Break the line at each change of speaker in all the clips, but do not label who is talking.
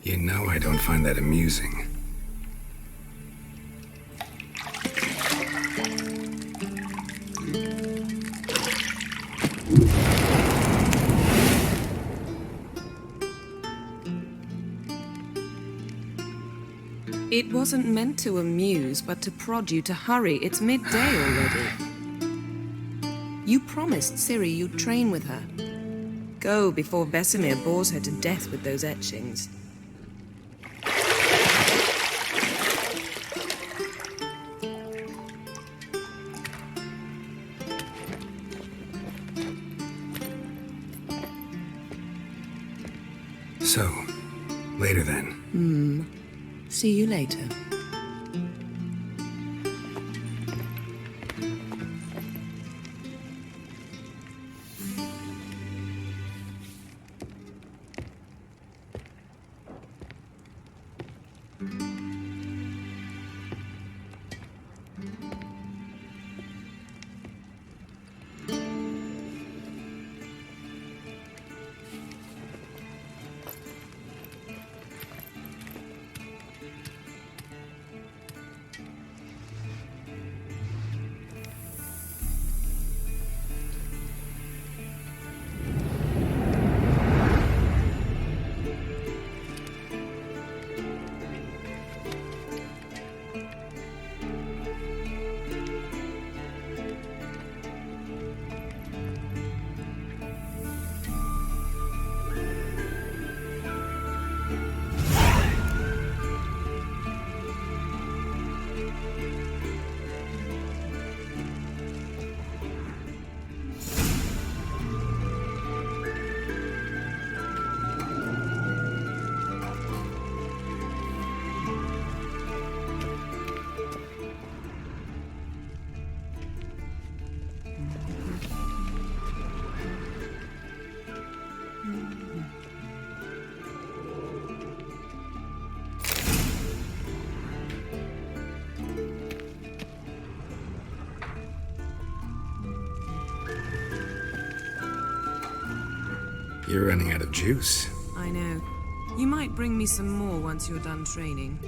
You know I don't find that amusing.
It wasn't meant to amuse, but to prod you to hurry. It's midday already. You promised Ciri you'd train with her. Go before Vesemir bores her to death with those etchings.
So, later then.
See you later.
You're running out of juice.
I know. You might bring me some more once you're done training.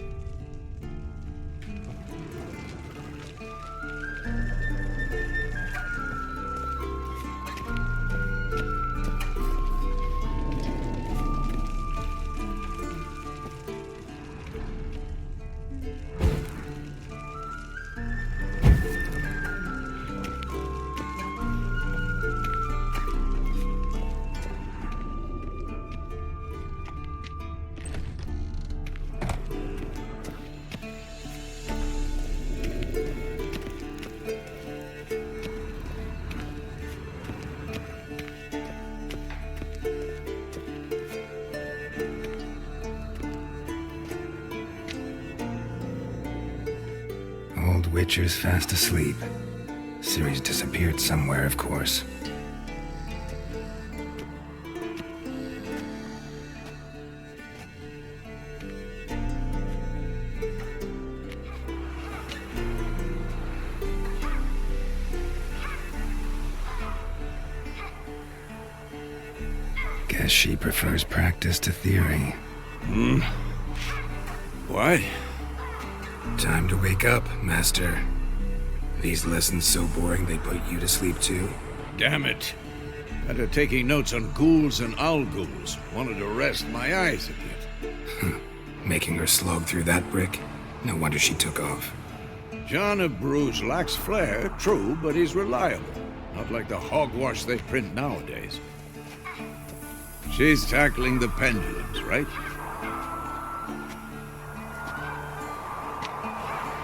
Witcher's fast asleep. Ciri's disappeared somewhere, of course. Guess she prefers practice to theory.
Why?
Time to wake up, Master. These lessons so boring they put you to sleep too?
Damn it. After taking notes on ghouls and owl ghouls, wanted to rest my eyes a bit.
Making her slog through that brick? No wonder she took off.
John of Bruges lacks flair, true, but he's reliable. Not like the hogwash they print nowadays. She's tackling the pendulums, right?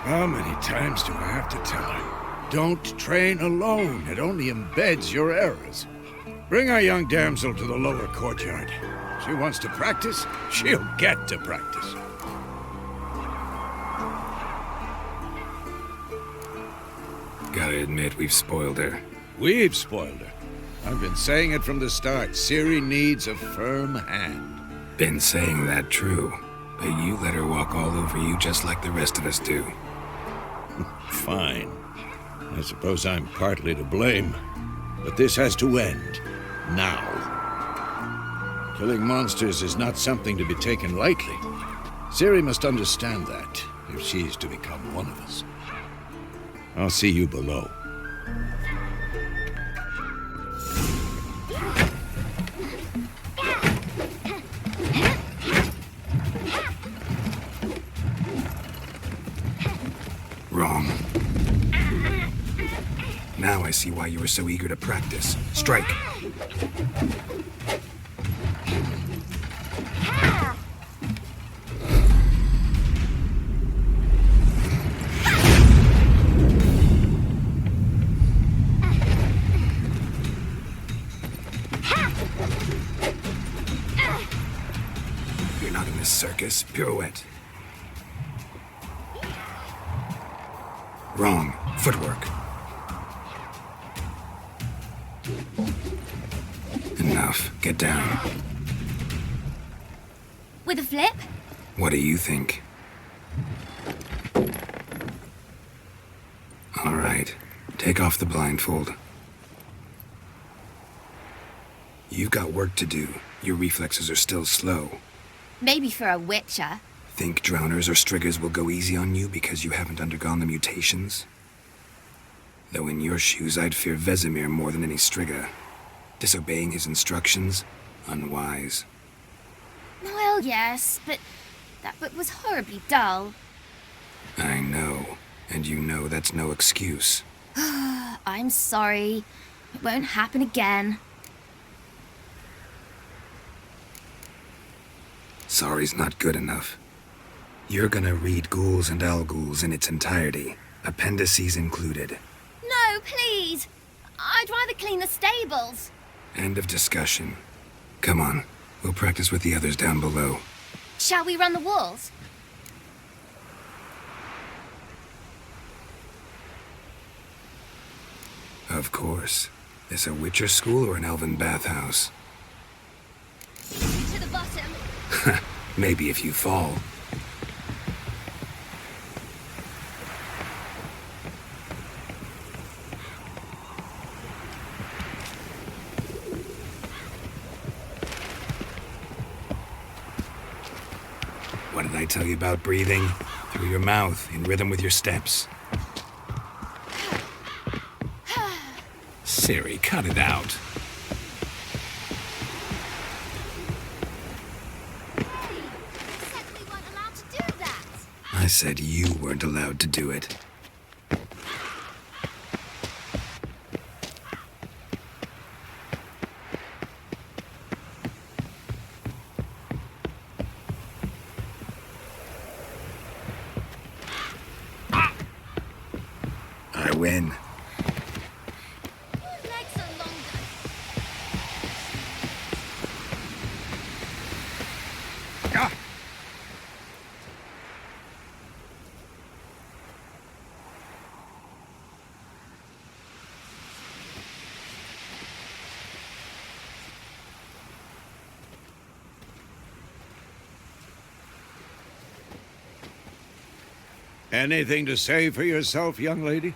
How many times do I have to tell her? Don't train alone. It only embeds your errors. Bring our young damsel to the lower courtyard. She wants to practice, she'll get to practice.
Gotta admit, we've spoiled her.
We've spoiled her. I've been saying it from the start. Ciri needs a firm hand.
Been saying that true, but you let her walk all over you just like the rest of us do.
Fine. I suppose I'm partly to blame. But this has to end. Now. Killing monsters is not something to be taken lightly. Ciri must understand that, if she's to become one of us. I'll see you below.
Wrong. Now I see why you were so eager to practice. Strike! You're not in this circus. Pirouette. Wrong. Footwork. Enough. Get down.
With a flip?
What do you think? All right. Take off the blindfold. You've got work to do. Your reflexes are still slow.
Maybe for a witcher.
Think drowners or striggers will go easy on you because you haven't undergone the mutations? Though in your shoes, I'd fear Vesemir more than any strigger. Disobeying his instructions? Unwise.
Well, yes, but that book was horribly dull.
I know. And you know that's no excuse.
I'm sorry. It won't happen again.
Sorry's not good enough. You're gonna read Ghouls and Al-Ghouls in its entirety, appendices included.
No, please! I'd rather clean the stables.
End of discussion. Come on, we'll practice with the others down below.
Shall we run the walls?
Of course. This a Witcher school or an elven bathhouse?
To the bottom.
Maybe if you fall. What did I tell you about breathing? Through your mouth, in rhythm with your steps. Ciri, cut it out. I said you weren't allowed to do it. I win.
Your legs are longer.
Ah! Anything to say for yourself, young lady?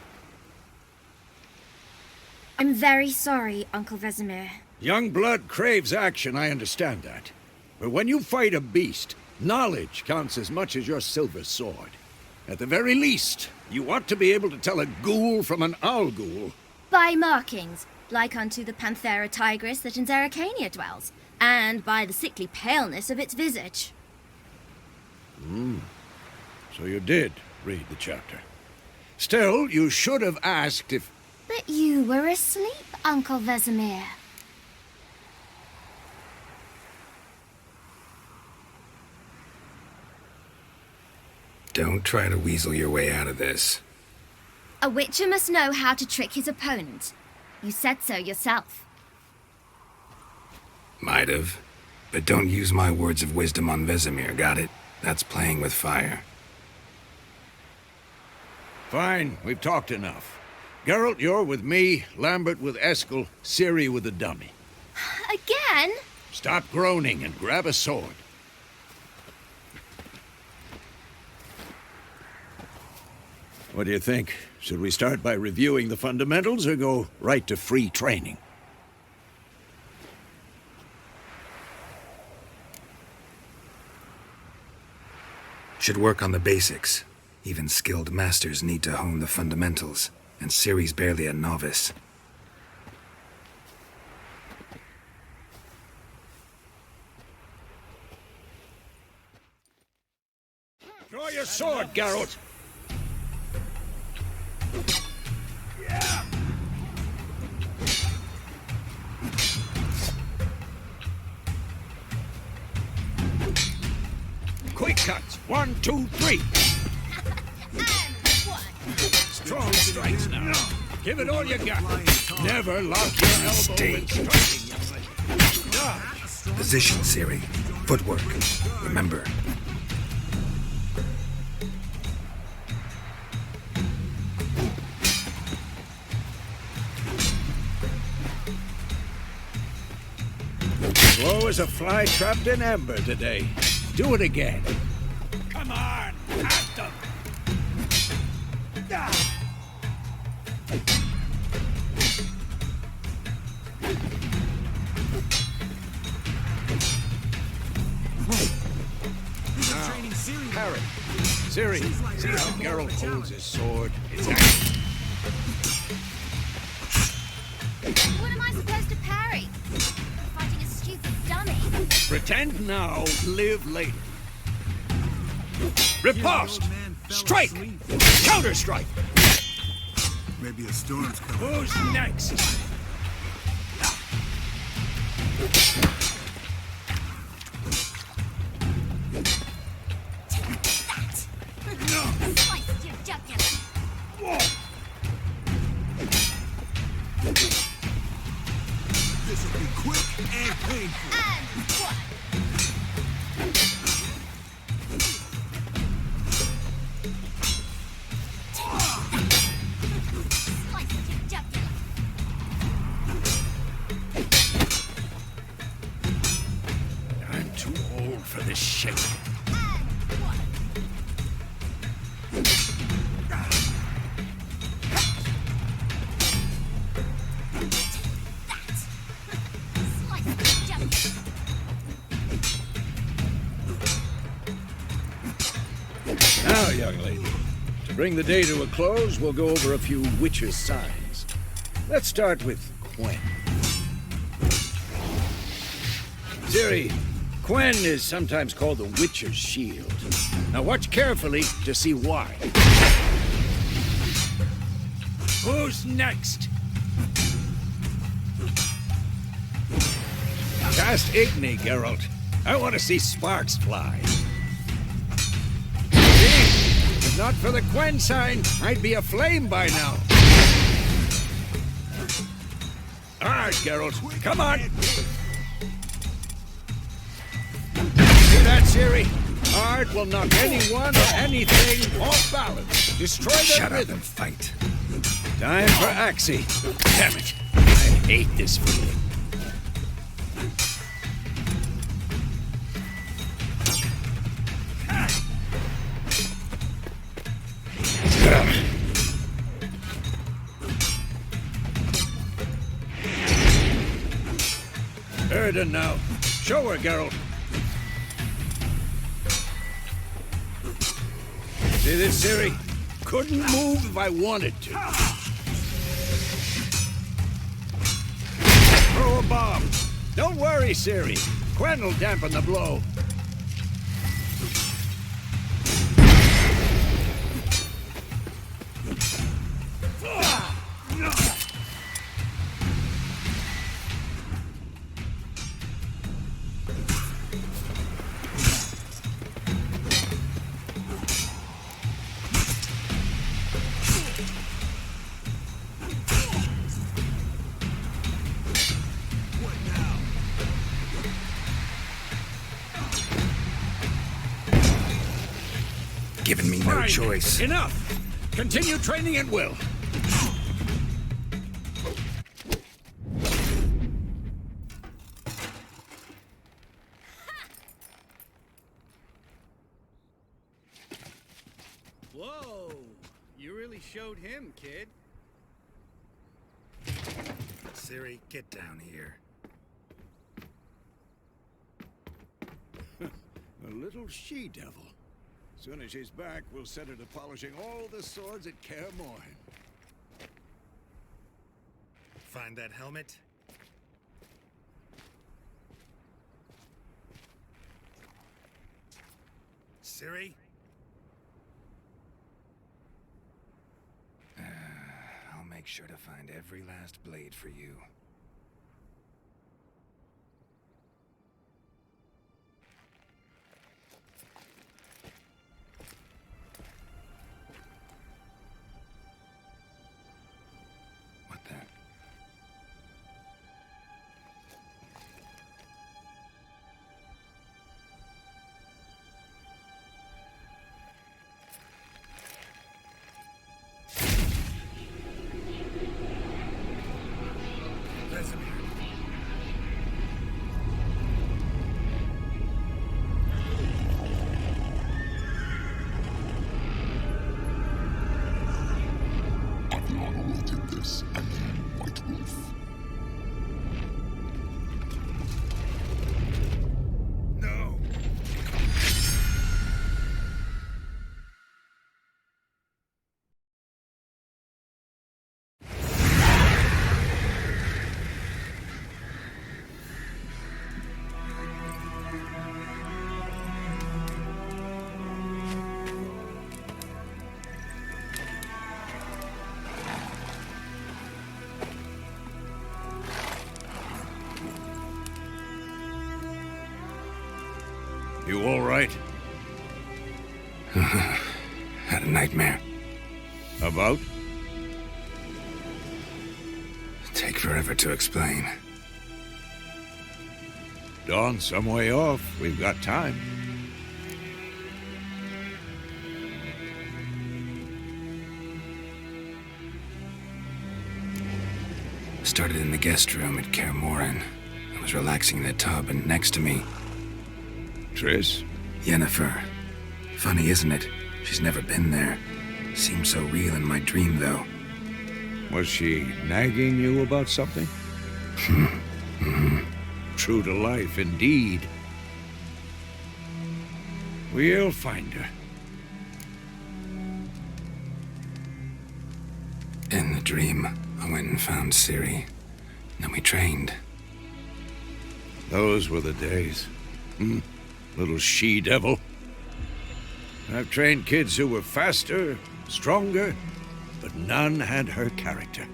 I'm very sorry, Uncle Vesemir.
Young blood craves action, I understand that. But when you fight a beast, knowledge counts as much as your silver sword. At the very least, you ought to be able to tell a ghoul from an owl-ghoul.
By markings, like unto the Panthera tigris that in Zeracania dwells, and by the sickly paleness of its visage.
So you did read the chapter. Still, you should have asked if...
But you were asleep, Uncle Vesemir.
Don't try to weasel your way out of this.
A witcher must know how to trick his opponent. You said so yourself.
Might have. But don't use my words of wisdom on Vesemir, got it? That's playing with fire.
Fine, we've talked enough. Geralt, you're with me, Lambert with Eskel, Ciri with the dummy.
Again?
Stop groaning and grab a sword. What do you think? Should we start by reviewing the fundamentals or go right to free training?
Should work on the basics. Even skilled masters need to hone the fundamentals, and Ciri's barely a novice.
Draw your sword, Geralt! Quick cuts! 1, 2, 3! Strong strikes now. Give it all you got. Never lock your elbow when striking, young lady.
Position, Ciri. Footwork. Remember.
Slow as a fly trapped in amber today. Do it again. Come on, at them. Parry. Ciri, see how Geralt holds his sword? It's action.
What am I supposed to parry? Fighting a stupid dummy?
Pretend now, live later. Riposte! Strike! Counter-strike!
Maybe a storm's coming.
Who's next?
Sliced your jugular.
This'll be quick and painful.
And what? Sliced your jugular.
I'm too old for this shit.
And what? Sliced your jugular.
Now, young lady, to bring the day to a close, we'll go over a few witches' signs. Let's start with Quen. Ciri, Quen is sometimes called the Witcher's Shield. Now watch carefully to see why. Who's next? Cast Igni, Geralt. I want to see sparks fly. See? If not for the Quen sign, I'd be aflame by now. All right, Geralt, come on. See that, Ciri? Art will knock anyone or anything off balance. Destroy their
Shut up
rhythm.
and fight.
Time for Axie. Damn it. I hate this feeling. Erden now. Show her, Geralt. See this, Ciri? Couldn't move if I wanted to. Throw a bomb. Don't worry, Ciri. Quen will dampen the blow.
Giving me no
Fine.
choice.
Enough. Continue training at will. about him, kid?
Siri, get down here.
A little she-devil. Soon as she's back, we'll set her to polishing all the swords at Kaer Morhen.
Find that helmet? Siri? I'll make sure to find every last blade for you. What the?
This and then White Wolf.
No!
You all right?
Had a nightmare.
About?
Take forever to explain.
Dawn's some way off. We've got time.
Started in the guest room at Kaer Morhen. I was relaxing in the tub, and next to me,
Triss?
Yennefer. Funny, isn't it? She's never been there. Seemed so real in my dream, though.
Was she nagging you about something? True to life, indeed. We'll find her.
In the dream, I went and found Ciri. Then we trained.
Those were the days. Little she-devil. I've trained kids who were faster, stronger, but none had her character.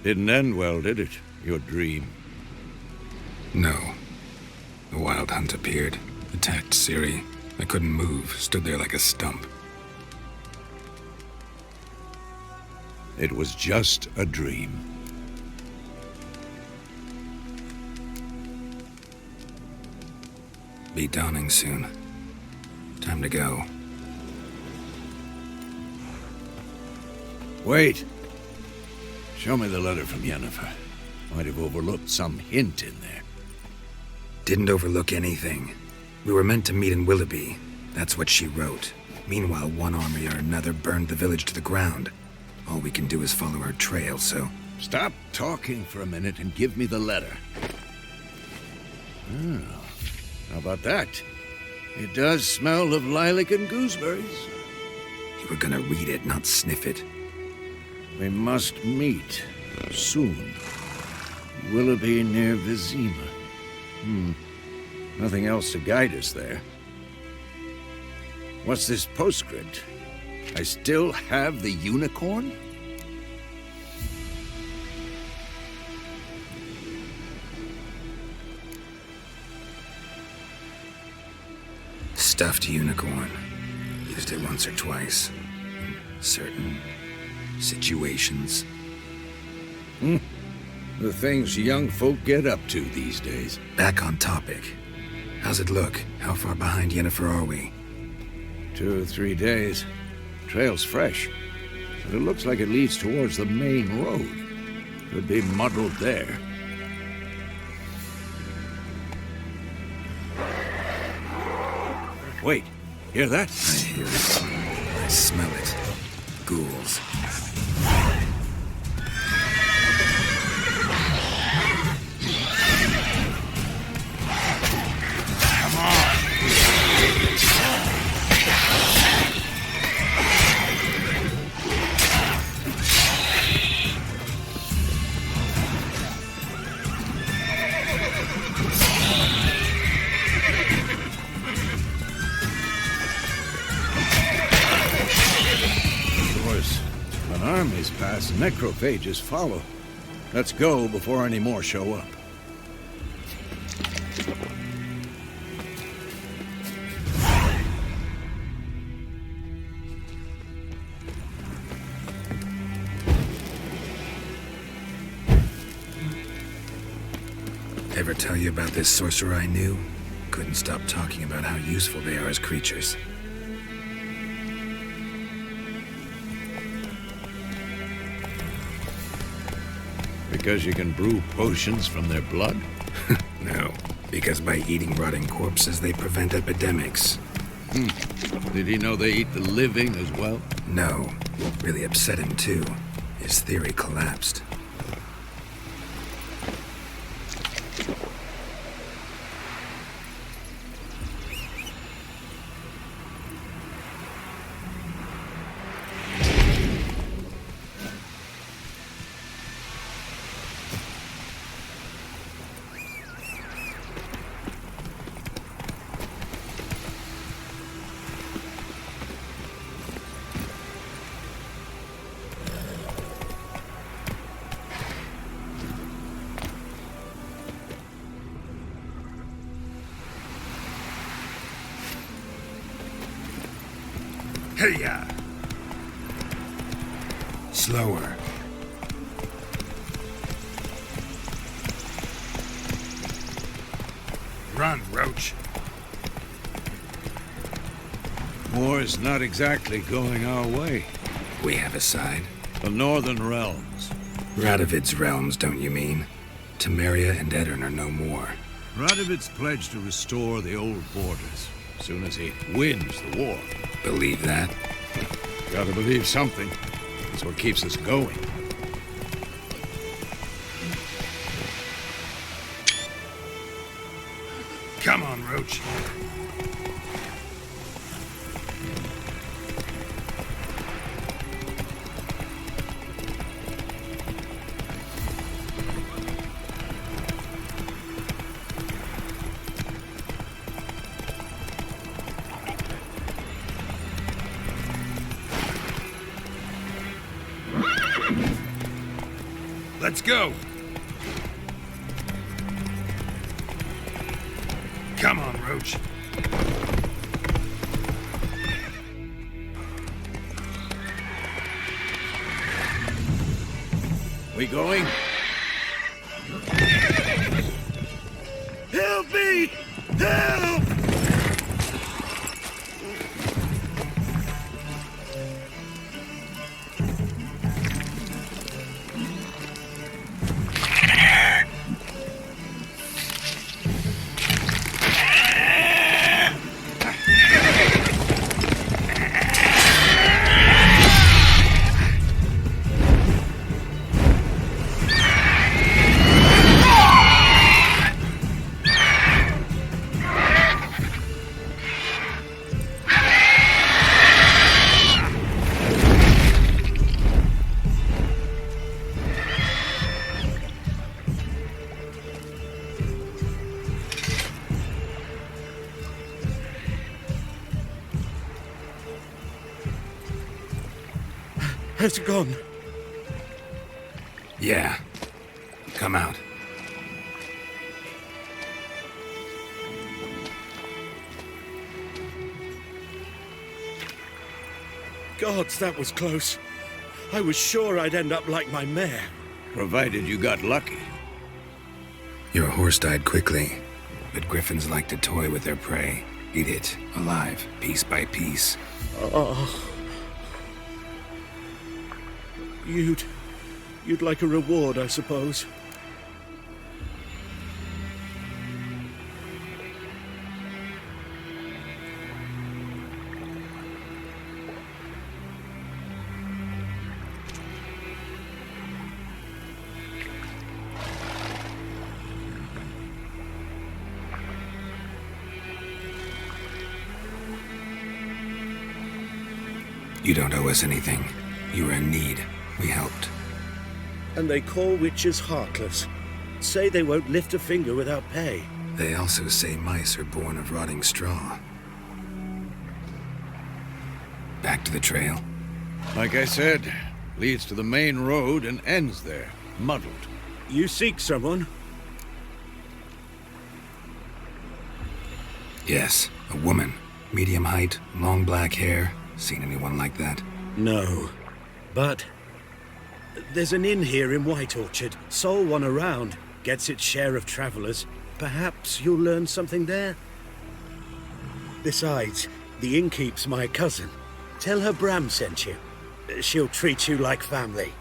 Didn't end well, did it? Your dream?
No. The Wild Hunt appeared, attacked Ciri. I couldn't move, stood there like a stump.
It was just a dream.
Be dawning soon. Time to go.
Wait. Show me the letter from Yennefer. Might have overlooked some hint in there.
Didn't overlook anything. We were meant to meet in Willoughby. That's what she wrote. Meanwhile, one army or another burned the village to the ground. All we can do is follow her trail, so...
Stop talking for a minute and give me the letter. Oh, how about that? It does smell of lilac and gooseberries.
You were gonna read it, not sniff it.
We must meet soon. Willoughby near Vizima. Nothing else to guide us there. What's this postscript? I still have the unicorn?
Stuffed unicorn. Used it once or twice. In certain situations.
The things young folk get up to these days.
Back on topic. How's it look? How far behind Yennefer are we?
2 or 3 days. Trail's fresh, but it looks like it leads towards the main road. Could be muddled there. Wait, Hear that?
I hear it. I smell it. Ghouls.
Armies pass, necrophages follow. Let's go before any more show up.
Ever tell you about this sorcerer I knew? Couldn't stop talking about how useful they are as creatures.
Because you can brew potions from their blood?
No, because by eating rotting corpses, they prevent epidemics.
Did he know they eat the living as well?
No. Really upset him, too. His theory collapsed. Hey-ya! Slower. Run, Roach.
War's not exactly going our way.
We have a side.
The Northern Realms.
Radovid's realms, don't you mean? Temeria and Edirn are no more.
Radovid's pledged to restore the old borders as soon as he wins the war.
Believe that?
Gotta believe something. That's what keeps us going.
Come on, Roach. Let's go. Come on, Roach.
We going? Help me! Help!
Has it gone?
Yeah. Come out.
Gods, that was close. I was sure I'd end up like my mare.
Provided you got lucky.
Your horse died quickly, but griffins like to toy with their prey. Eat it, alive, piece by piece.
Oh. You'd like a reward, I suppose.
You don't owe us anything. You were in need. We helped.
And they call witches heartless. Say they won't lift a finger without pay.
They also say mice are born of rotting straw. Back to the trail?
Like I said, leads to the main road and ends there, muddled.
You seek someone?
Yes, a woman. Medium height, long black hair. Seen anyone like that?
No. But there's an inn here in White Orchard. Sole one around. Gets its share of travelers. Perhaps you'll learn something there? Besides, the innkeep's my cousin. Tell her Bram sent you. She'll treat you like family.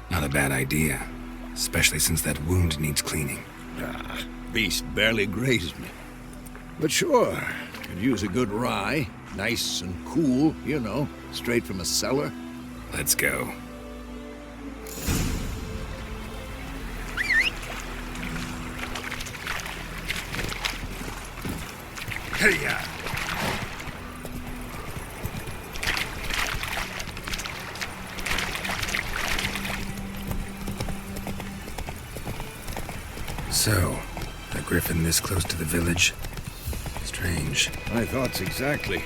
Not a bad idea. Especially since that wound needs cleaning.
Beast barely grazed me. But sure, could use a good rye. Nice and cool, you know, straight from a cellar.
Let's go.
Hey-ya!
So, a griffin this close to the village? Strange.
My thoughts exactly.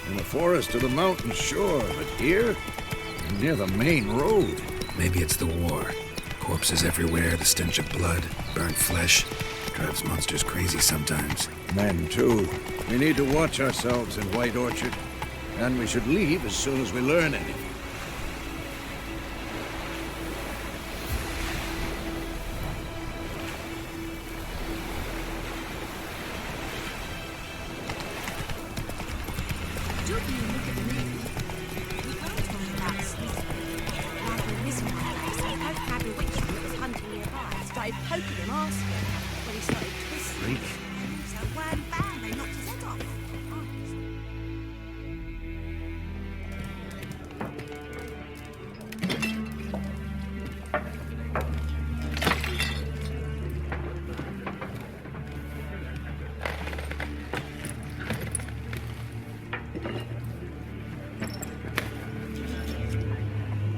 In the forest or the mountains, sure, but here? Near the main road.
Maybe it's the war. Corpses everywhere, the stench of blood, burnt flesh. Drives monsters crazy sometimes.
Men, too. We need to watch ourselves in White Orchard. And we should leave as soon as we learn anything.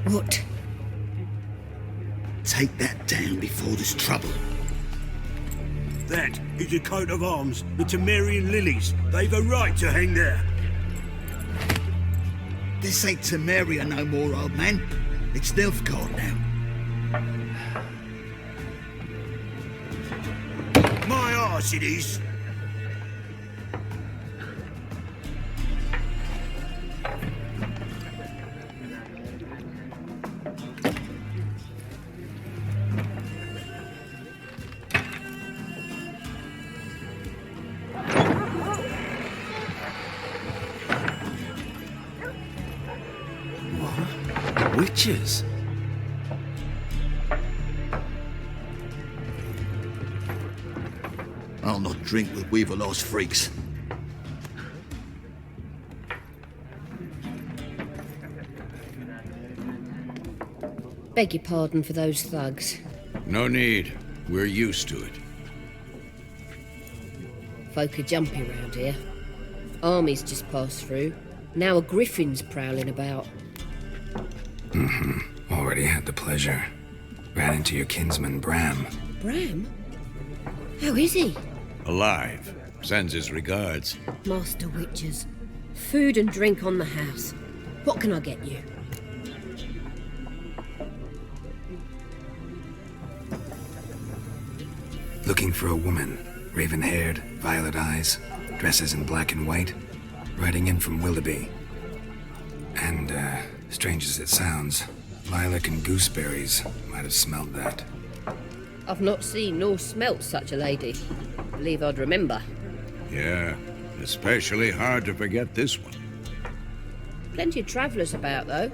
What? Take that down before there's trouble.
That is a coat of arms, the Temerian lilies. They've a right to hang there.
This ain't Temeria no more, old man. It's Nilfgaard now.
My arse it is.
Witches?
I'll not drink with Weaverlaw's freaks.
Beg your pardon for those thugs.
No need. We're used to it.
Folk are jumpy round here. Armies just passed through. Now a griffin's prowling about.
Already had the pleasure. Ran into your kinsman, Bram.
Bram? How is he?
Alive. Sends his regards.
Master Witches. Food and drink on the house. What can I get you?
Looking for a woman. Raven-haired, violet eyes, dresses in black and white. Riding in from Willoughby. And, strange as it sounds, lilac and gooseberries might have smelled that.
I've not seen nor smelt such a lady. Believe I'd remember.
Yeah, especially hard to forget this one.
Plenty of travellers about, though.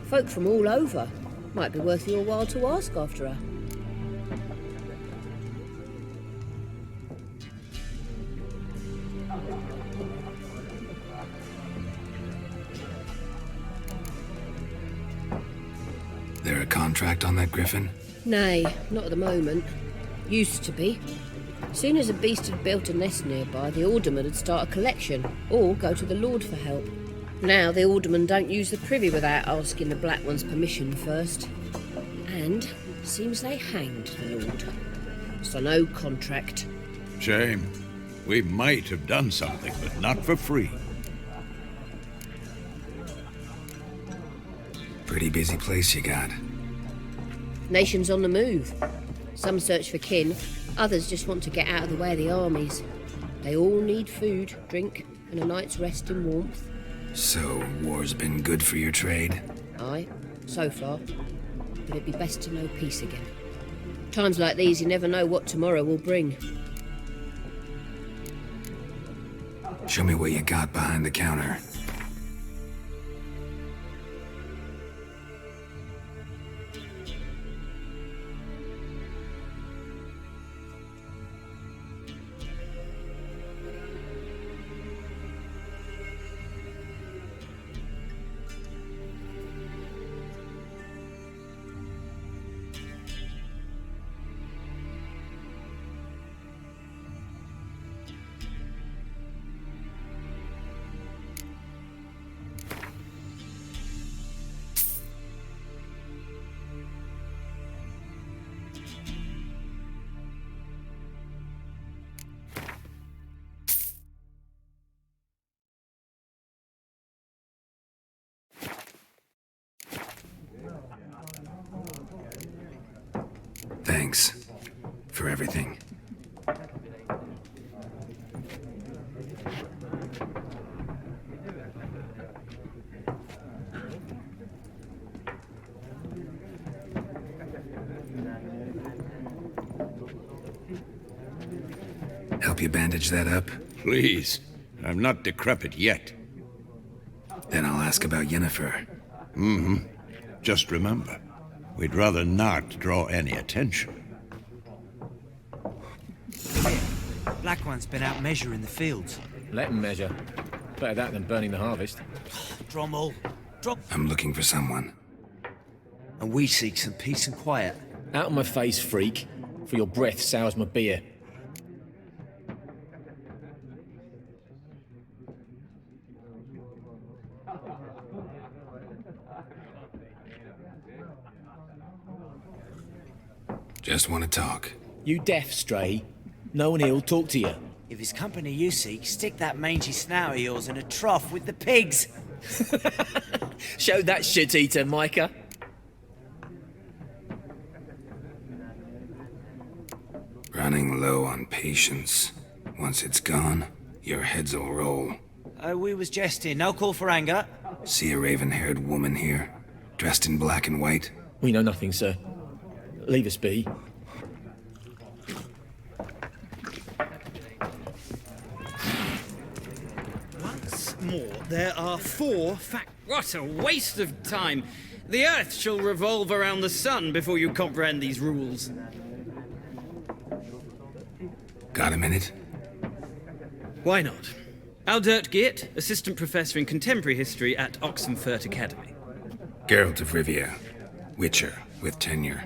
Folk from all over. Might be worth your while to ask after her.
There a contract on that griffin?
Nay, not at the moment. Used to be. Soon as a beast had built a nest nearby, the alderman would start a collection, or go to the Lord for help. Now the aldermen don't use the privy without asking the Black One's permission first. And seems they hanged the Lord. So no contract.
Shame. We might have done something, but not for free.
Pretty busy place you got.
Nations on the move. Some search for kin, others just want to get out of the way of the armies. They all need food, drink, and a night's rest in warmth.
So, war's been good for your trade?
Aye, so far. But it'd be best to know peace again. Times like these, you never know what tomorrow will bring.
Show me what you got behind the counter. Thanks for everything. Help you bandage that up?
Please. I'm not decrepit yet.
Then I'll ask about Yennefer.
Mm-hmm. Just remember, we'd rather not draw any attention.
Black One's been out measuring the fields.
Let him measure. Better that than burning the harvest.
Drommel.
I'm looking for someone.
And we seek some peace and quiet.
Out of my face, freak. For your breath sours my beer.
Just want to talk.
You deaf, Stray? No one here'll talk to you.
If it's company you seek, stick that mangy snout of yours in a trough with the pigs.
Show that shit-eater, Micah.
Running low on patience. Once it's gone, your heads'll roll.
We was jesting. No call for anger.
See a raven-haired woman here, dressed in black and white?
We know nothing, sir. Leave us be.
Once more, there are 4 fact. What a waste of time! The Earth shall revolve around the sun before you comprehend these rules.
Got a minute?
Why not? Aldert Geert, Assistant Professor in Contemporary History at Oxenfurt Academy.
Geralt of Rivia, Witcher with tenure.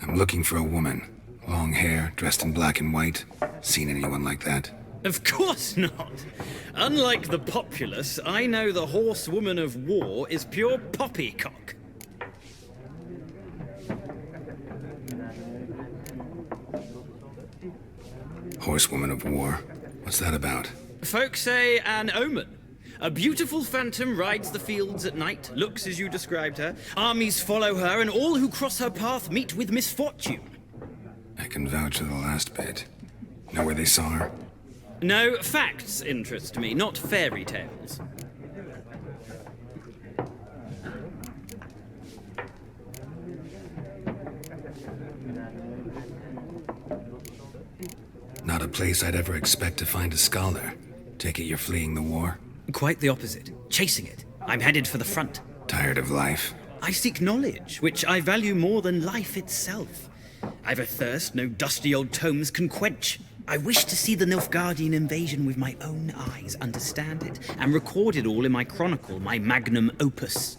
I'm looking for a woman. Long hair, dressed in black and white. Seen anyone like that?
Of course not! Unlike the populace, I know the horsewoman of war is pure poppycock.
Horsewoman of war? What's that about?
Folk say an omen. A beautiful phantom rides the fields at night, looks as you described her. Armies follow her, and all who cross her path meet with misfortune.
I can vouch for the last bit. Know where they saw her?
No, facts interest me, not fairy tales.
Not a place I'd ever expect to find a scholar. Take it you're fleeing the war?
Quite the opposite. Chasing it. I'm headed for the front.
Tired of life?
I seek knowledge, which I value more than life itself. I've a thirst no dusty old tomes can quench. I wish to see the Nilfgaardian invasion with my own eyes, understand it, and record it all in my chronicle, my magnum opus.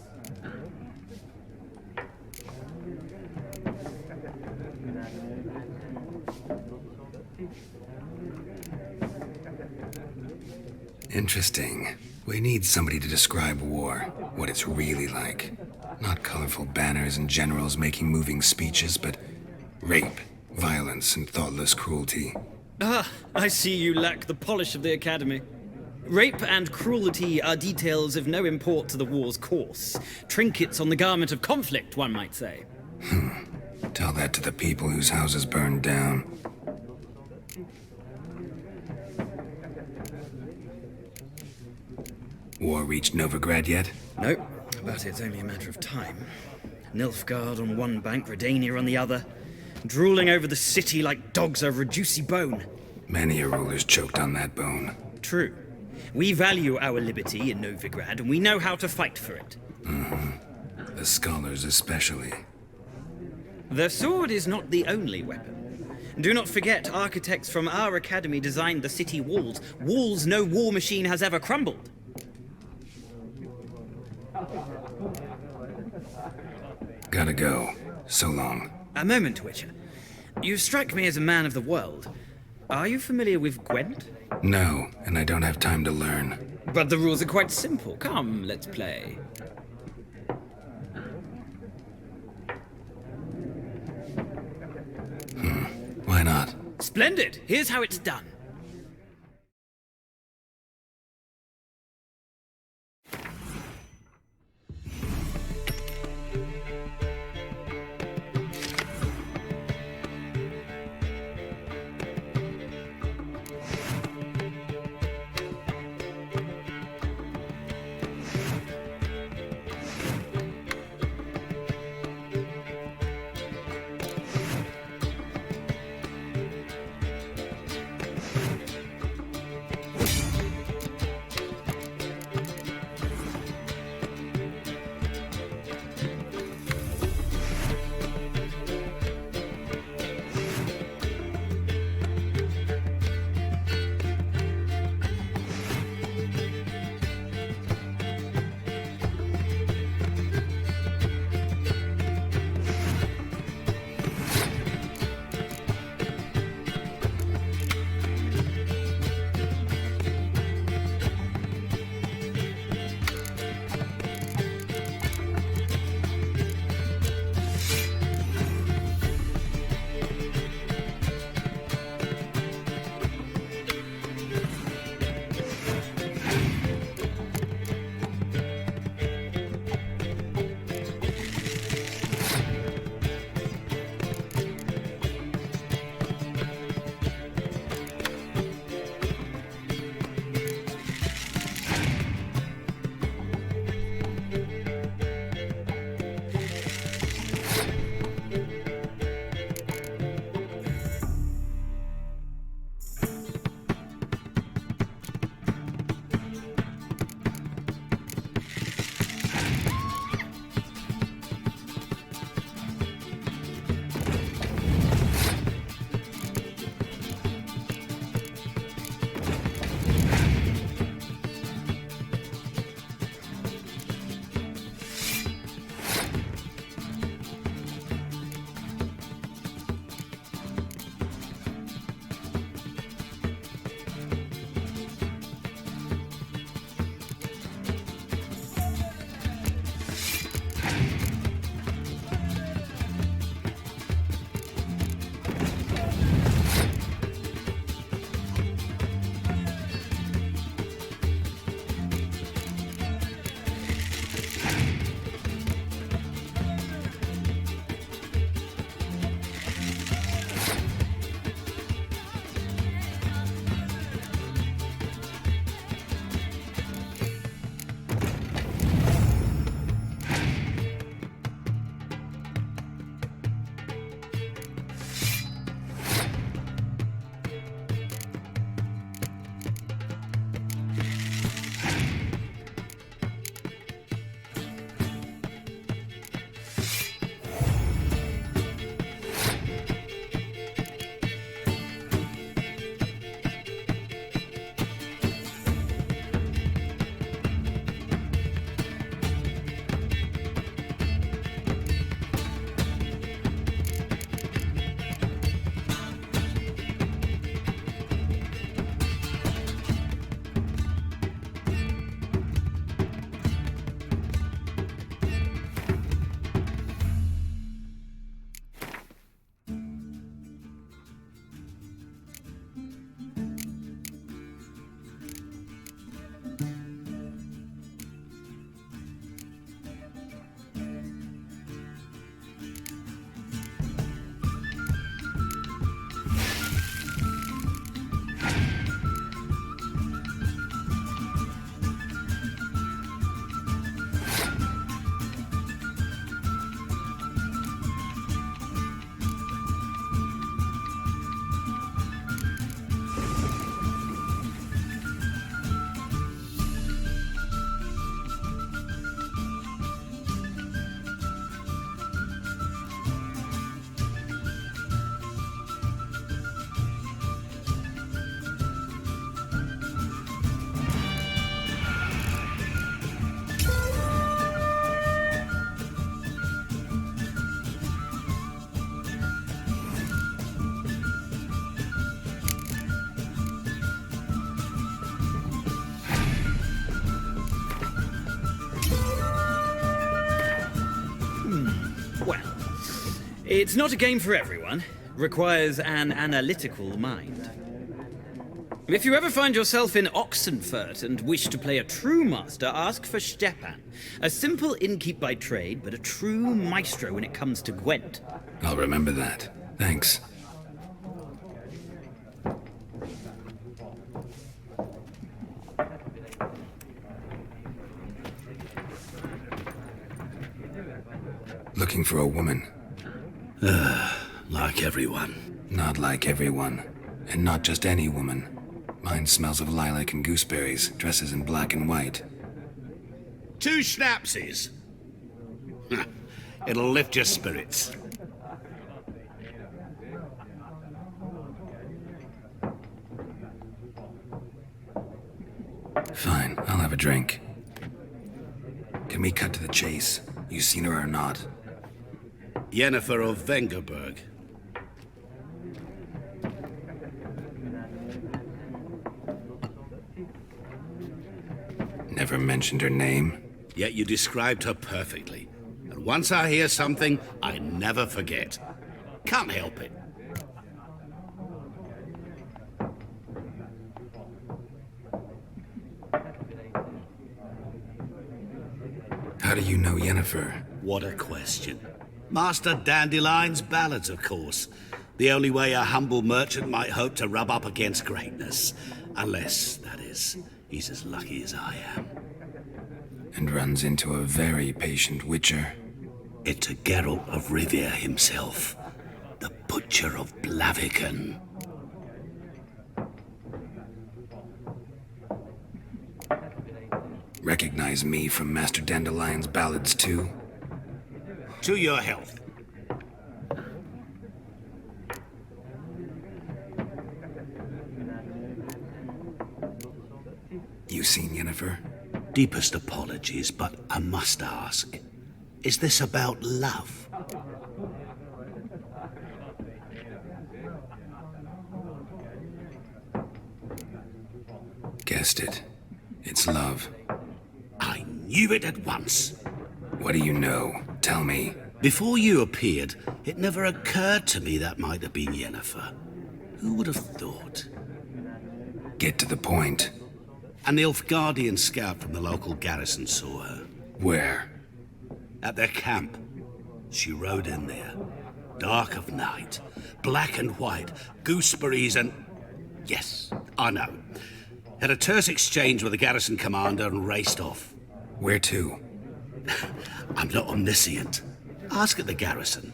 Interesting. We need somebody to describe war, what it's really like. Not colorful banners and generals making moving speeches, but rape, violence, and thoughtless cruelty.
Ah, I see you lack the polish of the Academy. Rape and cruelty are details of no import to the war's course. Trinkets on the garment of conflict, one might say.
Tell that to the people whose houses burned down. War reached Novigrad yet?
Nope, but it's only a matter of time. Nilfgaard on one bank, Redania on the other, drooling over the city like dogs over a juicy bone.
Many a ruler's choked on that bone.
True. We value our liberty in Novigrad, and we know how to fight for it.
The scholars especially.
The sword is not the only weapon. Do not forget, architects from our academy designed the city walls. Walls no war machine has ever crumbled.
Gotta go. So long.
A moment, Witcher. You strike me as a man of the world. Are you familiar with Gwent?
No, and I don't have time to learn.
But the rules are quite simple. Come, let's play.
Why not?
Splendid! Here's how it's done. It's not a game for everyone. Requires an analytical mind. If you ever find yourself in Oxenfurt and wish to play a true master, ask for Stepan. A simple innkeep by trade, but a true maestro when it comes to Gwent.
I'll remember that. Thanks. Looking for a woman.
Like everyone.
Not like everyone. And not just any woman. Mine smells of lilac and gooseberries, dresses in black and white.
2 schnapsies. It'll lift your spirits.
Fine, I'll have a drink. Can we cut to the chase? You seen her or not?
Yennefer of Vengerberg.
Never mentioned her name.
Yet you described her perfectly. And once I hear something, I never forget. Can't help it.
How do you know Yennefer?
What a question. Master Dandelion's ballads, of course. The only way a humble merchant might hope to rub up against greatness. Unless, that is, he's as lucky as I am.
And runs into a very patient witcher.
It's a Geralt of Rivia himself. The Butcher of Blaviken.
Recognize me from Master Dandelion's ballads too?
To your health.
You seen Yennefer?
Deepest apologies, but I must ask. Is this about love?
Guessed it. It's love.
I knew it at once.
What do you know? Tell me.
Before you appeared, it never occurred to me that might have been Yennefer. Who would have thought?
Get to the point.
An Nilfgaardian scout from the local garrison saw her.
Where?
At their camp. She rode in there. Dark of night. Black and white. Gooseberries and... Yes, I know. Had a terse exchange with the garrison commander and raced off.
Where to?
I'm not omniscient. Ask at the garrison.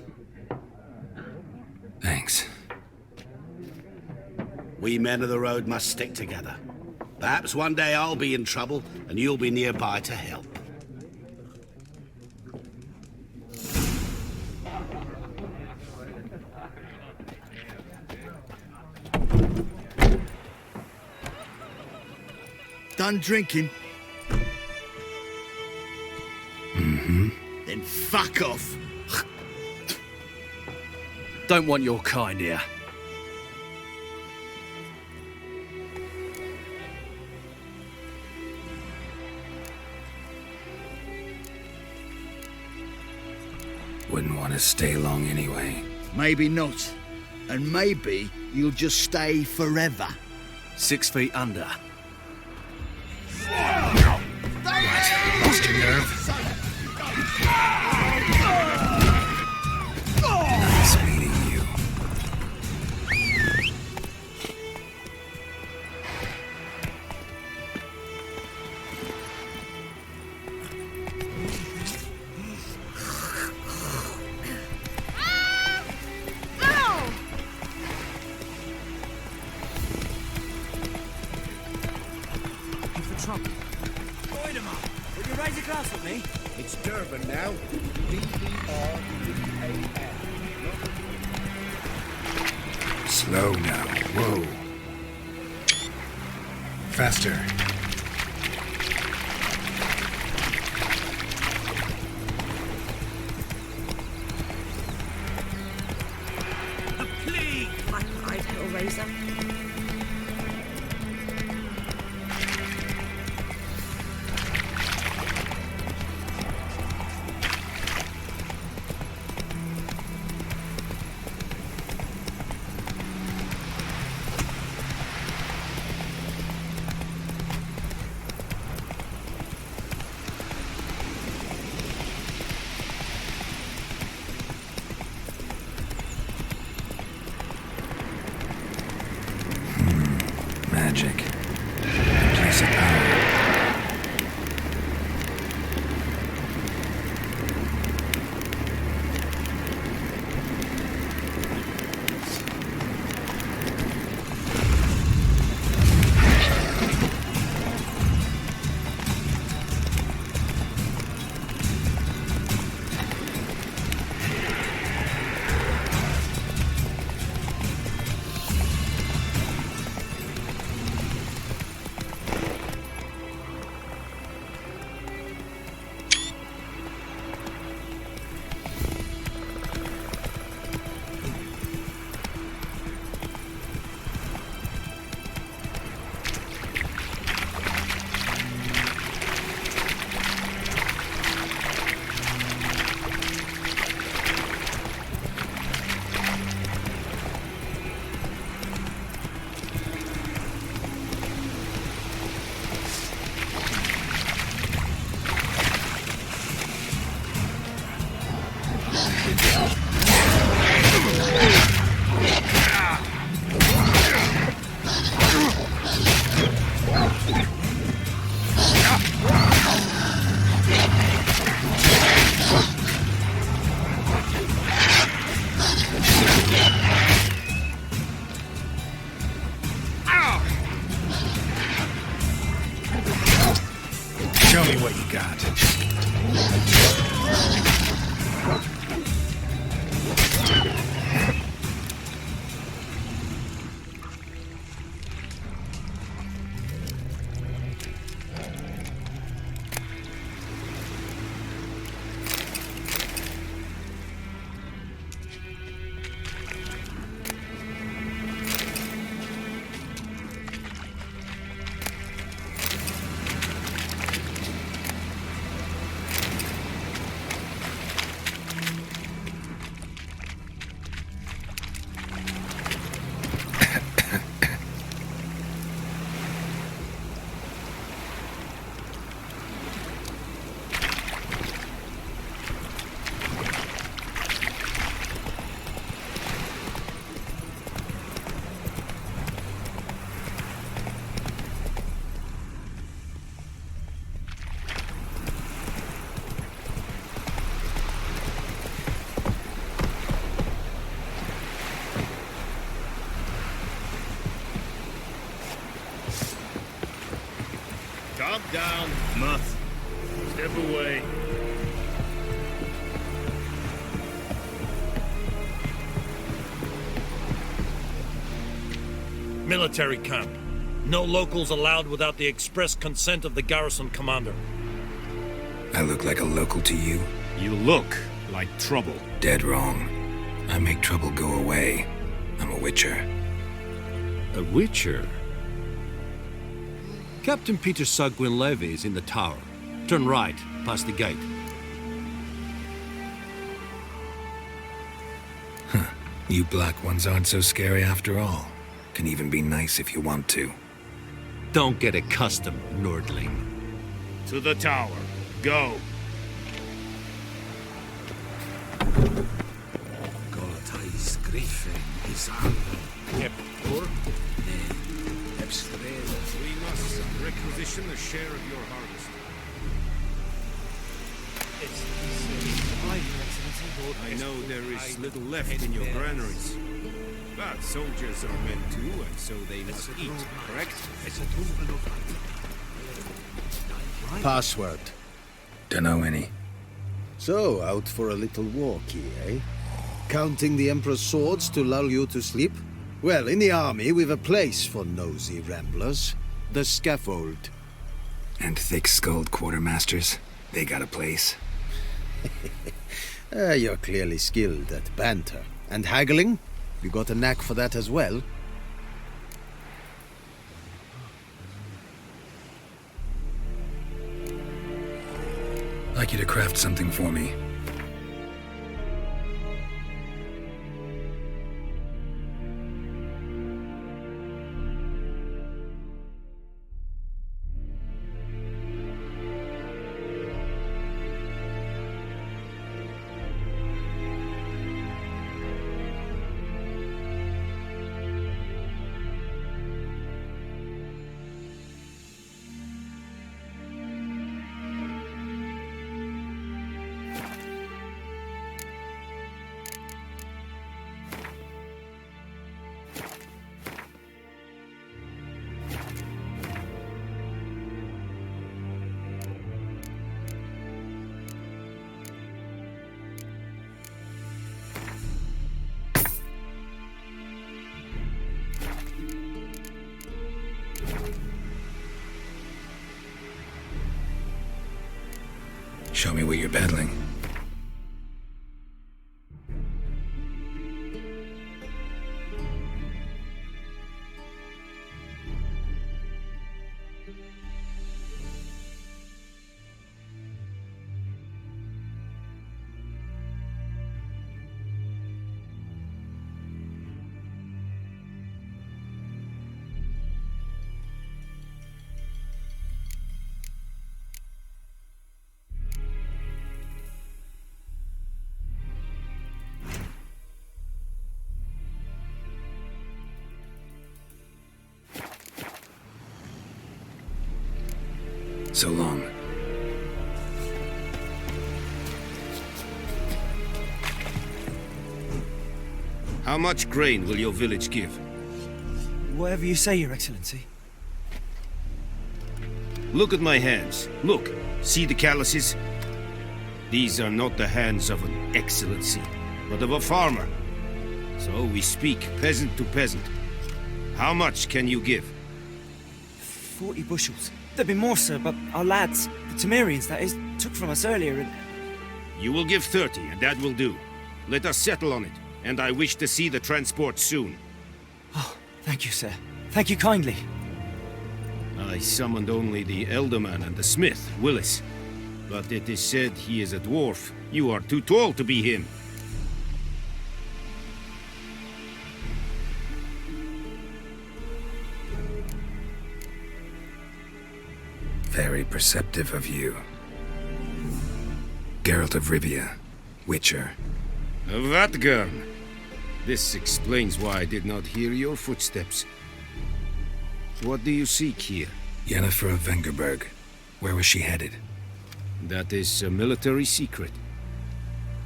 Thanks.
We men of the road must stick together. Perhaps one day I'll be in trouble and you'll be nearby to help.
Done drinking?
Mm-hmm.
Then fuck off.
Don't want your kind here.
Wouldn't want to stay long anyway.
Maybe not. And maybe you'll just stay forever.
6 feet under.
Lost your nerve. Nice meeting you.
It's Durban now. D-E-R-B-A-N.
Slow now. Whoa. Faster.
A plague! I cried, Hellraiser.
logic. A place of power. Show me what you got.
Calm down, Muff. Step away.
Military camp. No locals allowed without the express consent of the garrison commander.
I look like a local to you?
You look like trouble.
Dead wrong. I make trouble go away. I'm a witcher.
A witcher? Captain Peter Sagwin Levy is in the tower. Turn right, past the gate.
Huh. You black ones aren't so scary after all. Can even be nice if you want to.
Don't get accustomed, Nordling.
To the tower. Go. We must requisition a share of your harvest. I know there is little left in your granaries. But soldiers are men too, and so they must eat, correct?
Password.
Dunno any.
So, out for a little walkie, eh? Counting the Emperor's swords to lull you to sleep? Well, in the army, we've a place for nosy ramblers. The scaffold.
And thick-skulled quartermasters? They got a place?
You're clearly skilled at banter. And haggling? You got a knack for that as well?
I'd like you to craft something for me. Show me what you're peddling. So long.
How much grain will your village give?
Whatever you say, Your Excellency.
Look at my hands. Look. See the calluses? These are not the hands of an excellency, but of a farmer. So we speak peasant to peasant. How much can you give?
40 bushels. There'd be more, sir, but our lads, the Temerians, that is, took from us earlier and...
You will give 30, and that will do. Let us settle on it, and I wish to see the transport soon.
Oh, thank you, sir. Thank you kindly.
I summoned only the Elderman and the smith, Willis. But it is said he is a dwarf. You are too tall to be him.
Very perceptive of you. Geralt of Rivia, Witcher.
Vatgern! This explains why I did not hear your footsteps. What do you seek here?
Yennefer of Vengerberg. Where was she headed?
That is a military secret.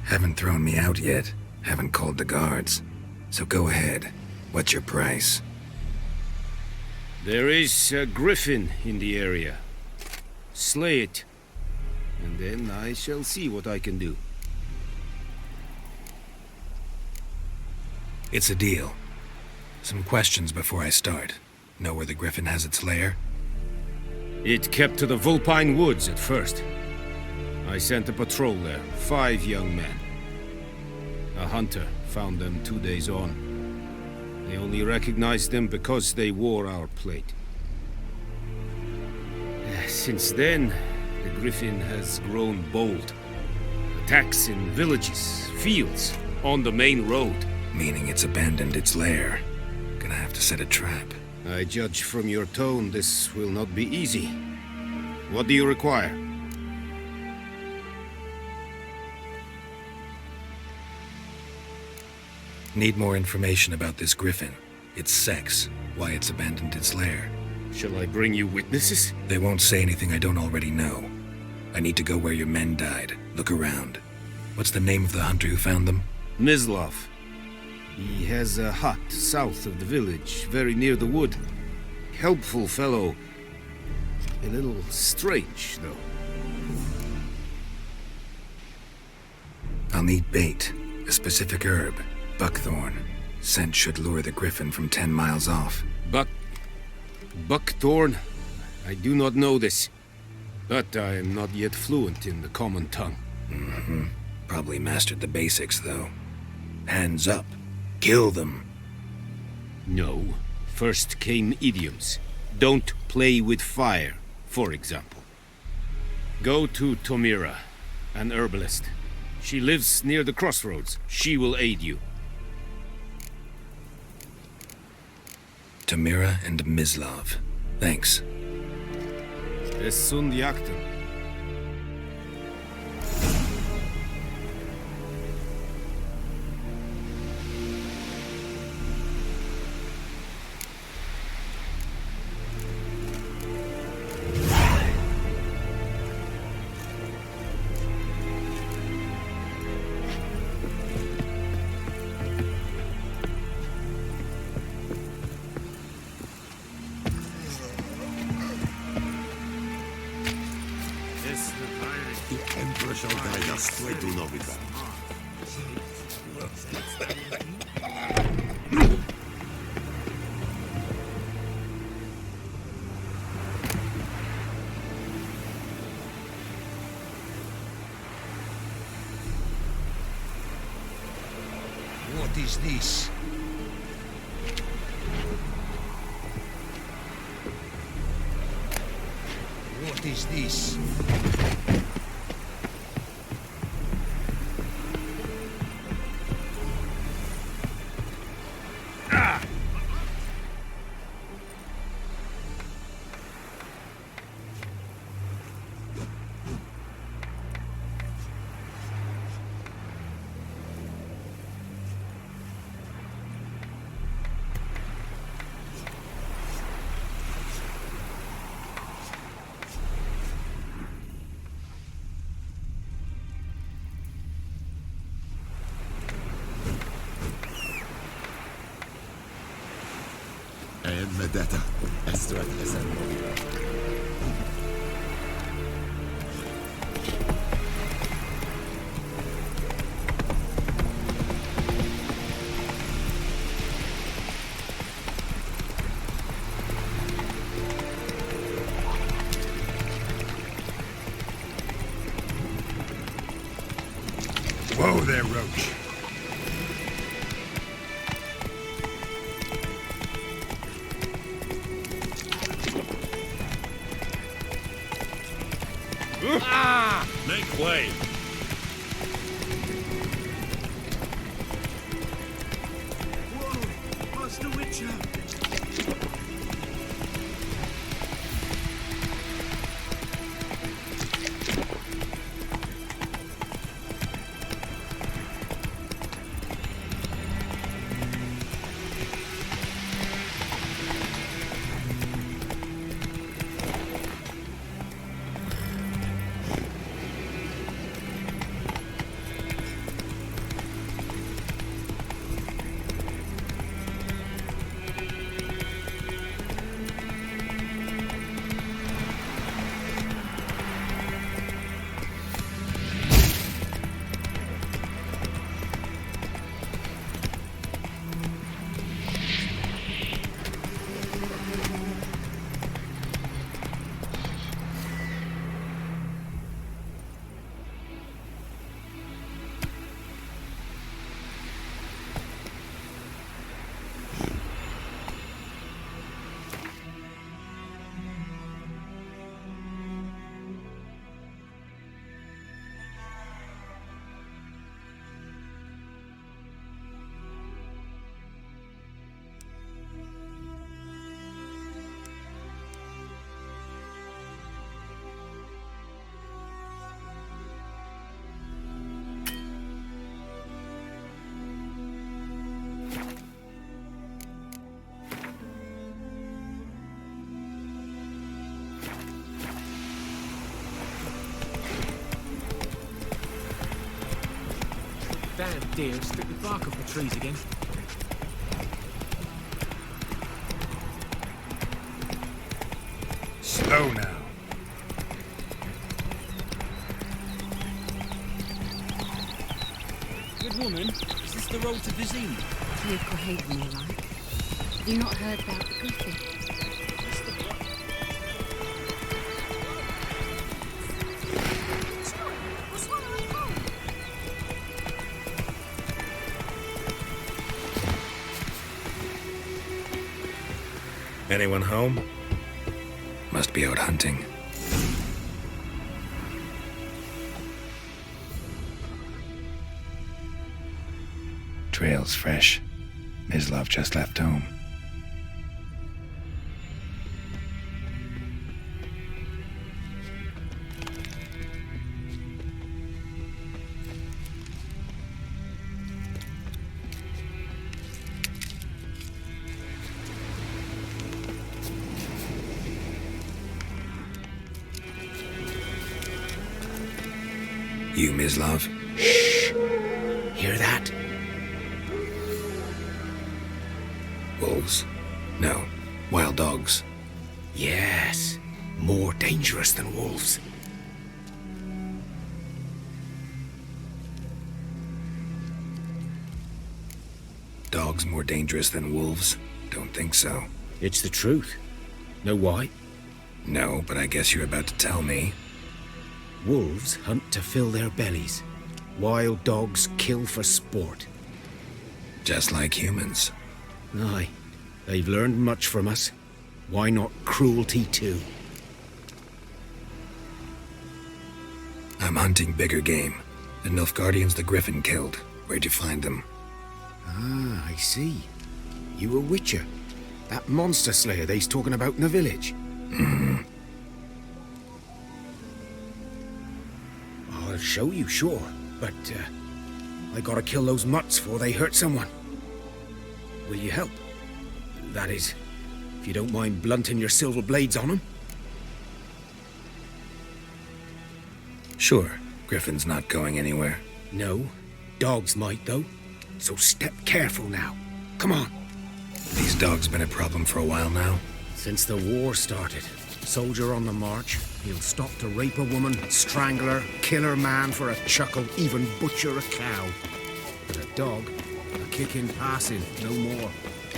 Haven't thrown me out yet. Haven't called the guards. So go ahead. What's your price?
There is a griffin in the area. Slay it, and then I shall see what I can do.
It's a deal. Some questions before I start. Know where the griffin has its lair?
It kept to the Vulpine Woods at first. I sent a patrol there, 5 young men. A hunter found them 2 days on. They only recognized them because they wore our plate. Since then, the griffin has grown bold. Attacks in villages, fields, on the main road.
Meaning it's abandoned its lair. Gonna have to set a trap.
I judge from your tone this will not be easy. What do you require?
Need more information about this griffin. Its sex, why it's abandoned its lair.
Shall I bring you witnesses?
They won't say anything I don't already know. I need to go where your men died. Look around. What's the name of the hunter who found them?
Mislav. He has a hut south of the village, very near the wood. Helpful fellow. A little strange, though.
I'll need bait. A specific herb. Buckthorn. Scent should lure the griffin from 10 miles off.
Buckthorn? I do not know this. But I am not yet fluent in the common tongue.
Mm-hmm. Probably mastered the basics, though. Hands up. Kill them.
No. First came idioms. Don't play with fire, for example. Go to Tomira, an herbalist. She lives near the crossroads. She will aid you.
Tomira and Mislav. Thanks.
Es sunt jakten.
What is this? What is this?
Vendetta. Estrad Hasan Movira.
Whoa there, Roach.
Ah! Make way.
Whoa! Master Witcher!
Damn deer, stripped the bark off the trees again.
Slow now.
Good woman, is this the road to Vizine?
Vehicle haven, you like. Have you not heard about the griffin?
Anyone home? Must be out hunting. Trail's fresh. Mislav just left home. You, Mislav?
Shh! Hear that?
Wolves? No. Wild dogs.
Yes. More dangerous than wolves.
Dogs more dangerous than wolves? Don't think so.
It's the truth. Know why?
No, but I guess you're about to tell me.
Wolves hunt to fill their bellies. Wild dogs kill for sport.
Just like humans.
Aye. They've learned much from us. Why not cruelty too?
I'm hunting bigger game. The Nilfgaardians the Griffin killed. Where'd you find them?
Ah, I see. You a witcher. That monster slayer they's talking about in the village.
Mm-hmm.
I'll show you, sure. But, I gotta kill those mutts before they hurt someone. Will you help? That is, if you don't mind blunting your silver blades on them.
Sure. Griffin's not going anywhere.
No. Dogs might, though. So step careful now. Come on.
These dogs been a problem for a while now?
Since the war started. Soldier on the march. He'll stop to rape a woman, strangle her, kill her man for a chuckle, even butcher a cow. But a dog, a kick in passing, no more.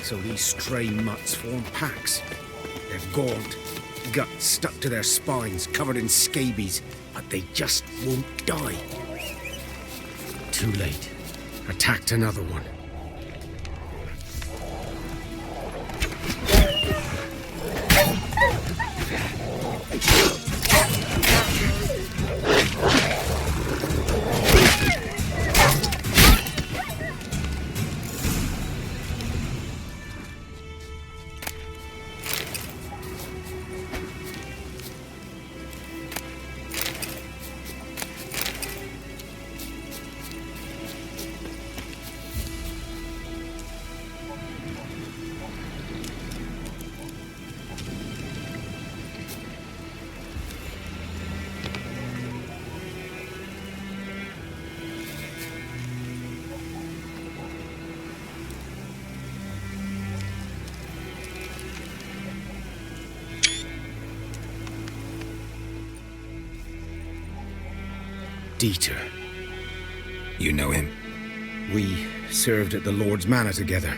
So these stray mutts form packs. They're gaunt, guts stuck to their spines, covered in scabies, but they just won't die. Too late. Attacked another one. Dieter.
You know him?
We served at the Lord's Manor together,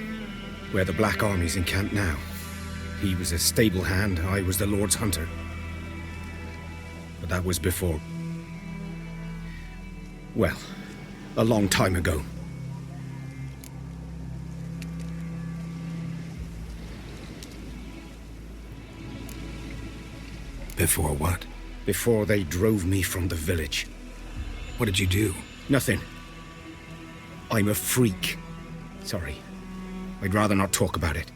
where the Black Army's encamped now. He was a stable hand, I was the Lord's hunter. But that was before... well, a long time ago.
Before what?
Before they drove me from the village.
What did you do?
Nothing. I'm a freak. Sorry. I'd rather not talk about it.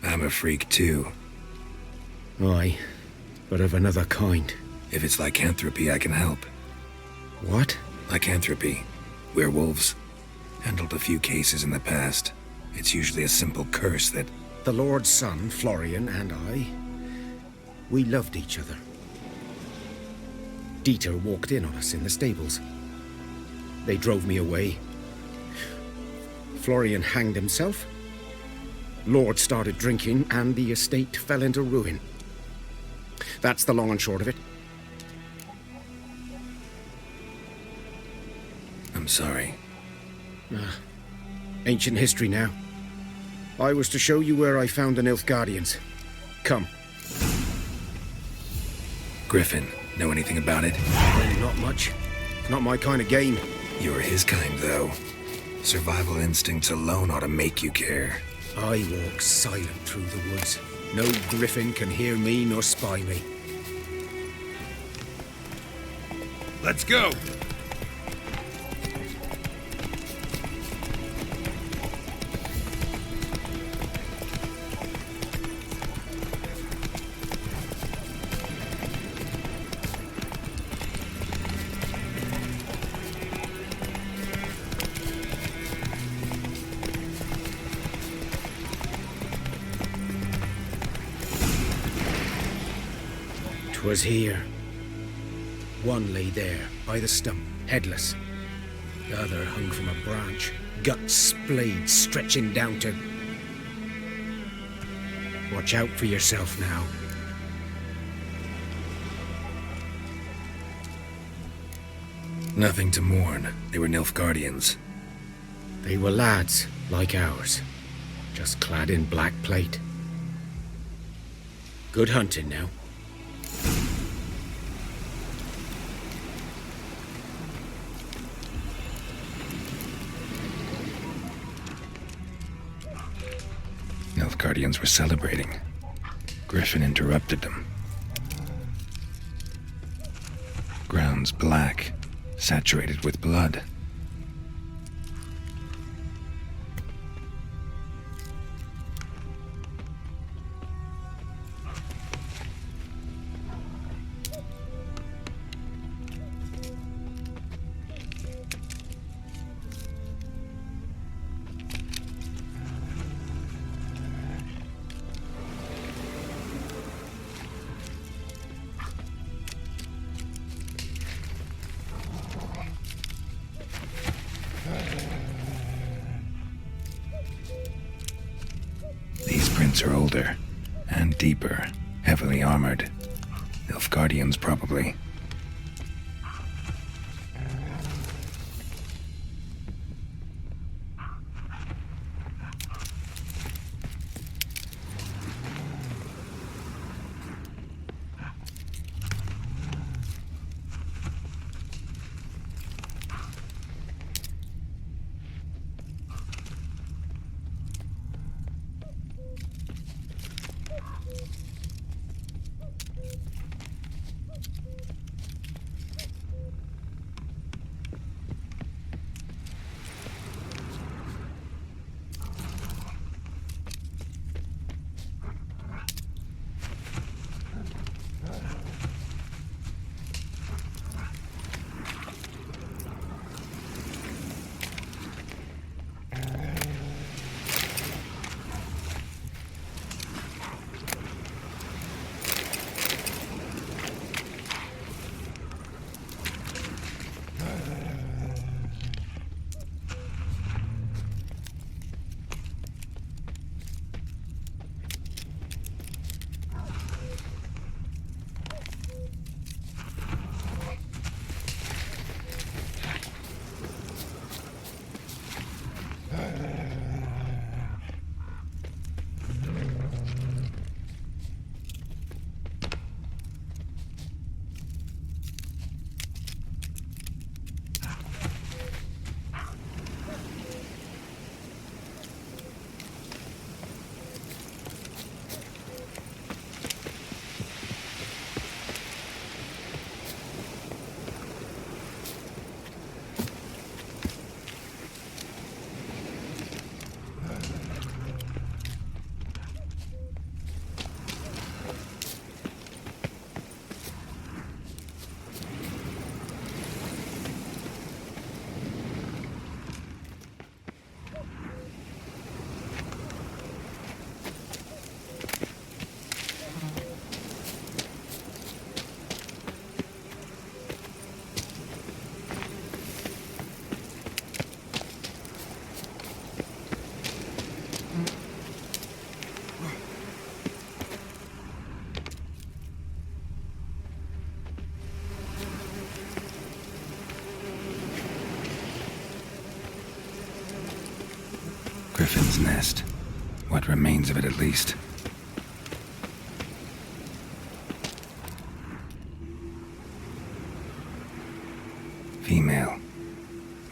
I'm a freak too.
Aye, but of another kind.
If it's lycanthropy, I can help.
What?
Lycanthropy. Werewolves. Handled a few cases in the past. It's usually a simple curse that...
The Lord's son, Florian, and I... we loved each other. Dieter walked in on us in the stables. They drove me away. Florian hanged himself. Lord started drinking, and the estate fell into ruin. That's the long and short of it.
I'm sorry.
Ancient history now. I was to show you where I found the Nilfgaardians. Come.
Griffin, know anything about it?
Really not much. Not my kind of game.
You're his kind, though. Survival instincts alone ought to make you care.
I walk silent through the woods. No griffin can hear me nor spy me.
Let's go!
'Twas here. One lay there, by the stump, headless. The other hung from a branch, guts splayed, stretching down to... Watch out for yourself now.
Nothing to mourn. They were Nilfgaardians.
They were lads, like ours, just clad in black plate. Good hunting now.
Nilfgaardians were celebrating. Griffin interrupted them. Grounds black, saturated with blood. Are older and deeper, heavily armored. Nilfgaardians, probably. Griffin's nest. What remains of it, at least. Female.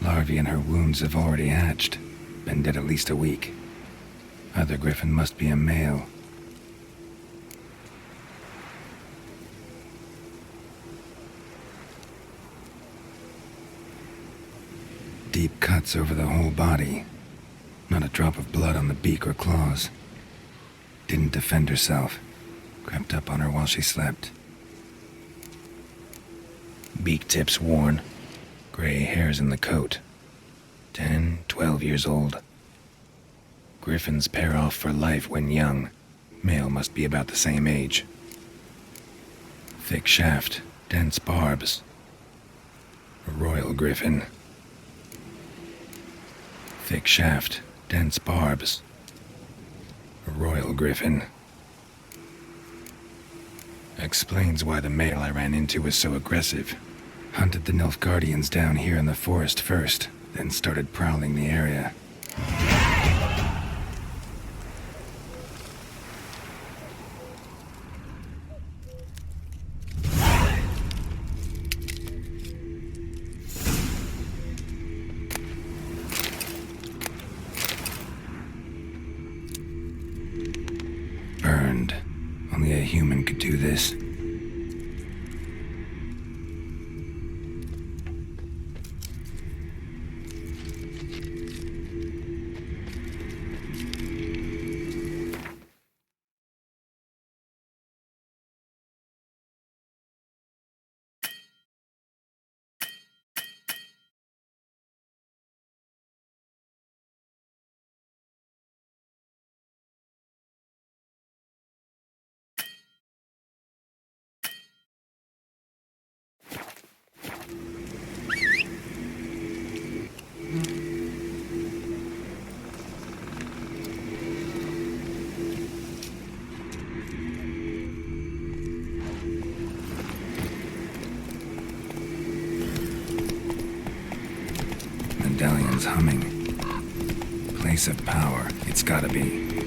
Larvae in her wounds have already hatched. Been dead at least a week. Other griffin must be a male. Deep cuts over the whole body. Not a drop of blood on the beak or claws. Didn't defend herself. Crept up on her while she slept. Beak tips worn. Gray hairs in the coat. 10, 12 years old. Griffins pair off for life when young. Male must be about the same age. Thick shaft, dense barbs. A royal griffin. Thick shaft, dense barbs. A royal griffin. Explains why the male I ran into was so aggressive. Hunted the Nilfgaardians down here in the forest first, then started prowling the area. this. Medallion's humming. Place of power, it's gotta be.